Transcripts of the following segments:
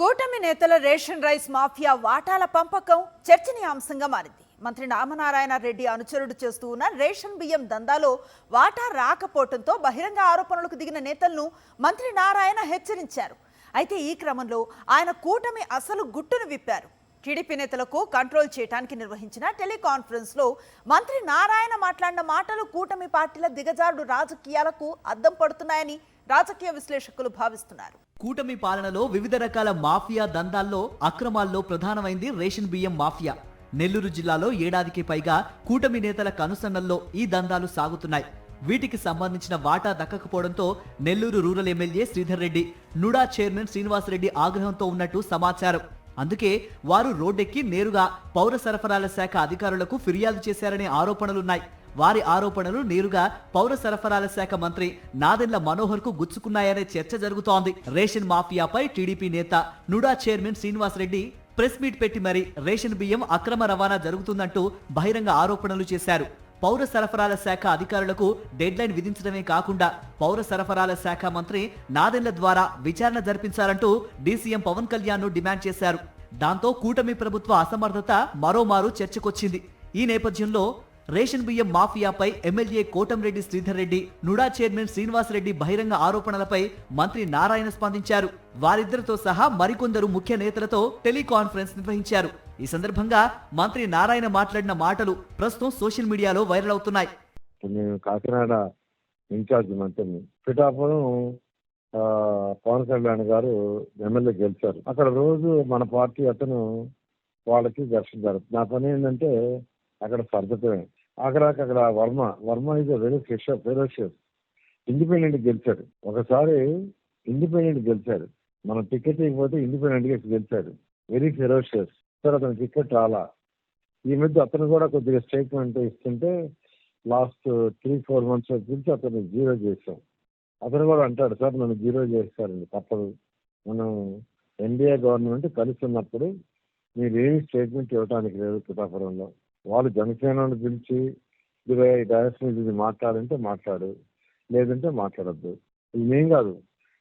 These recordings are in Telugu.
కూటమి నేతల రేషన్ రైస్ మాఫియా వాటాల పంపకం చర్చనీయాంశంగా మారింది. మంత్రి నామనారాయణ రెడ్డి అనుచరుడు చేస్తూ ఉన్న రేషన్ బియ్యం దందాలో వాటా రాకపోవడంతో బహిరంగ ఆరోపణలకు దిగిన నేతలను మంత్రి నారాయణ హెచ్చరించారు. అయితే ఈ క్రమంలో ఆయన కూటమి అసలు గుట్టును విప్పారు. టీడీపీ నేతలకు కంట్రోల్ చేయడానికి నిర్వహించిన టెలికాన్ఫరెన్స్ లో మంత్రి నారాయణ మాట్లాడిన మాటలు కూటమి పార్టీల దిగజారుడు రాజకీయాలకు అద్దం పడుతున్నాయని రాజకీయ విశ్లేషకులు భావిస్తున్నారు. కూటమి పాలనలో వివిధ రకాల మాఫియా దందాల్లో అక్రమాల్లో ప్రధానమైంది రేషన్ బియ్యం మాఫియా. నెల్లూరు జిల్లాలో ఏడాదికి పైగా కూటమి నేతల కనుసన్నల్లో ఈ దందాలు సాగుతున్నాయి. వీటికి సంబంధించిన వాటా దక్కకపోవడంతో Nellore rural MLA Sridhar Reddy, NUDA chairman Srinivasa Reddy ఆగ్రహంతో ఉన్నట్టు సమాచారం. అందుకే వారు రోడ్డెక్కి నేరుగా పౌర సరఫరాల శాఖ అధికారులకు ఫిర్యాదు చేశారనే ఆరోపణలున్నాయి. వారి ఆరోపణలు నేరుగా పౌర సరఫరాల శాఖ మంత్రి నాదెండ్ల మనోహర్ కు గుచ్చుకున్నాయనే చర్చ జరుగుతోంది. రేషన్ మాఫియాపై టీడీపీ నేత NUDA chairman Srinivasareddy press meet పెట్టి మరీ రేషన్ బియ్యం అక్రమ రవాణా జరుగుతుందంటూ బహిరంగ ఆరోపణలు చేశారు. పౌర సరఫరాల శాఖ అధికారులకు డెడ్ లైన్ విధించడమే కాకుండా పౌర సరఫరాల శాఖ మంత్రి నాదెండ్ల ద్వారా విచారణ జరిపించాలంటూ డీసీఎం పవన్ కళ్యాణ్ ను డిమాండ్ చేశారు. దాంతో కూటమి ప్రభుత్వ అసమర్థత మరోమారు చర్చకొచ్చింది. ఈ నేపథ్యంలో రేషన్ బియ్యం మాఫియాపై ఎమ్మెల్యే కోటంరెడ్డి శ్రీధర్ రెడ్డి, నుడా చైర్మన్ శ్రీనివాసరెడ్డి బహిరంగ ఆరోపణలపై మంత్రి నారాయణ స్పందించారు. వారిద్దరితో సహా మరికొందరు ముఖ్య నేతలతో టెలికాన్ఫరెన్స్ నిర్వహించారు. ఈ సందర్భంగా మంత్రి నారాయణ మాట్లాడిన మాటలు ప్రస్తుతం సోషల్ మీడియాలో వైరల్ అవుతున్నాయి. నేను కాకినాడ ఇన్ఛార్జ్ మంత్రిని. పిఠాపురం పవన్ కళ్యాణ్ గారు ఎమ్మెల్యే గెలిచారు. అక్కడ రోజు మన పార్టీ అతను వాళ్ళకి ఘర్షణ జరుగుతుంది. నా పని ఏంటంటే అక్కడ సర్దుతమే. అక్కడ వర్మ ఇది వెరీ ఫెరోషియస్. ఇండిపెండెంట్ గెలిచాడు. ఒకసారి ఇండిపెండెంట్ గెలిచాడు. మనం టికెట్ ఇవ్వకపోతే ఇండిపెండెంట్ గా గెలిచాడు. Very ferocious. సార్ అతను టికెట్ రాలా. ఈ మధ్య అతను కూడా కొద్దిగా స్టేట్మెంట్ ఇస్తుంటే లాస్ట్ 3-4 months గురించి అతను జీరో చేశాం. అతను కూడా అంటాడు, సార్ నన్ను జీరో చేస్తారండి, తప్పదు. మనం ఎన్డీఏ గవర్నమెంట్ కలిసి ఉన్నప్పుడు మీరేమి స్టేట్మెంట్ ఇవ్వడానికి లేదు. పిఠాపురంలో వాళ్ళు జనసేనను పిలిచి ఇది మాట్లాడంటే మాట్లాడు, లేదంటే మాట్లాడద్దు. ఇది ఏం కాదు.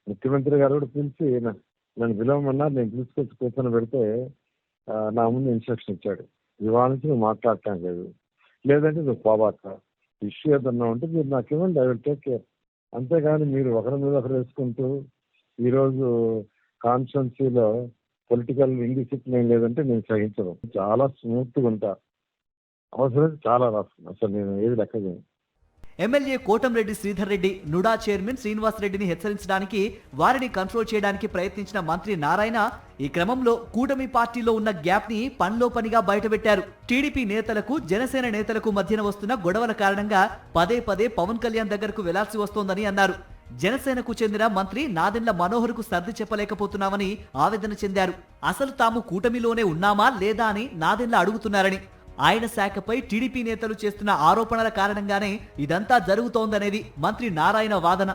ముఖ్యమంత్రి గారు కూడా పిలిచి నన్ను పిలవమన్నా నేను తీసుకొచ్చి కూర్చొని పెడితే నా ముందు ఇన్స్ట్రక్షన్ ఇచ్చాడు, ఇవాళ నుంచి నువ్వు మాట్లాడటం లేదు, లేదంటే నువ్వు పోబాక. ఇష్యూ ఏదన్నా ఉంటే మీరు నాకు ఇవ్వండి, ఐ విల్ టేక్ కేర్. అంతేగాని మీరు ఒకరి మీద ఒకరు వేసుకుంటూ ఈరోజు కాన్స్టిట్యున్సీలో పొలిటికల్ ఇండిసిప్లిన్ లేదంటే నేను సహించను. చాలా స్మూత్గా ఉంటా. అవసరం చాలా రాస్తుంది. అసలు నేను ఏది లెక్క చేయను. ఎమ్మెల్యే కోటంరెడ్డి శ్రీధర్ రెడ్డి, నుడా చైర్మన్ శ్రీనివాసరెడ్డిని హెచ్చరించడానికి, వారిని కంట్రోల్ చేయడానికి ప్రయత్నించిన మంత్రి నారాయణ ఈ క్రమంలో కూటమి పార్టీలో ఉన్న గ్యాప్ ని పనిలో పనిగా బయటపెట్టారు. టీడీపీ నేతలకు, జనసేన నేతలకు మధ్యన వస్తున్న గొడవల కారణంగా పదే పవన్ కళ్యాణ్ దగ్గరకు వెళ్లాల్సి వస్తోందని అన్నారు. జనసేనకు చెందిన మంత్రి నాదెండ్ల మనోహర్ కు సర్ది చెప్పలేకపోతున్నామని ఆవేదన చెందారు. అసలు తాము కూటమిలోనే ఉన్నామా లేదా అని నాదెండ్ల అడుగుతున్నారని, ఆయన శాఖపై టీడీపీ నేతలు చేస్తున్న ఆరోపణల కారణంగానే ఇదంతా జరుగుతోందనేది మంత్రి నారాయణ వాదన.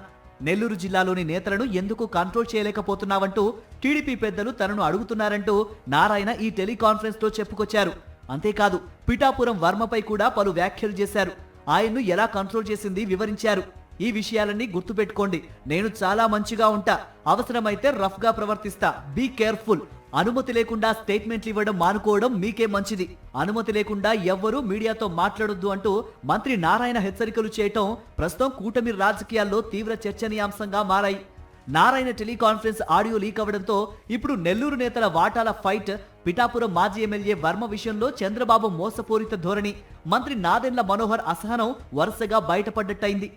నెల్లూరు జిల్లాలోని నేతలను ఎందుకు కంట్రోల్ చేయలేకపోతున్నావంటూ టీడీపీ పెద్దలు తనను అడుగుతున్నారంటూ నారాయణ ఈ టెలికాన్ఫరెన్స్ లో చెప్పుకొచ్చారు. అంతేకాదు పిఠాపురం వర్మపై కూడా పలు వ్యాఖ్యలు చేశారు. ఆయన్ను ఎలా కంట్రోల్ చేసింది వివరించారు. ఈ విషయాలన్నీ గుర్తుపెట్టుకోండి, నేను చాలా మంచిగా ఉంటా, అవసరమైతే రఫ్ గా ప్రవర్తిస్తా, బీ కేర్ఫుల్. అనుమతి లేకుండా స్టేట్మెంట్లు ఇవ్వడం మానుకోవడం మీకే మంచిది. అనుమతి లేకుండా ఎవ్వరూ మీడియాతో మాట్లాడొద్దు అంటూ మంత్రి నారాయణ హెచ్చరికలు చేయటం ప్రస్తుతం కూటమి రాజకీయాల్లో తీవ్ర చర్చనీయాంశంగా మారాయి. నారాయణ టెలికాన్ఫరెన్స్ ఆడియో లీక్ అవ్వడంతో ఇప్పుడు నెల్లూరు నేతల వాటాల ఫైట్, పిఠాపురం మాజీ ఎమ్మెల్యే వర్మ విషయంలో చంద్రబాబు మోసపూరిత ధోరణి, మంత్రి నాదెండ్ల మనోహర్ అసహనం వరుసగా బయటపడ్డట్టయింది.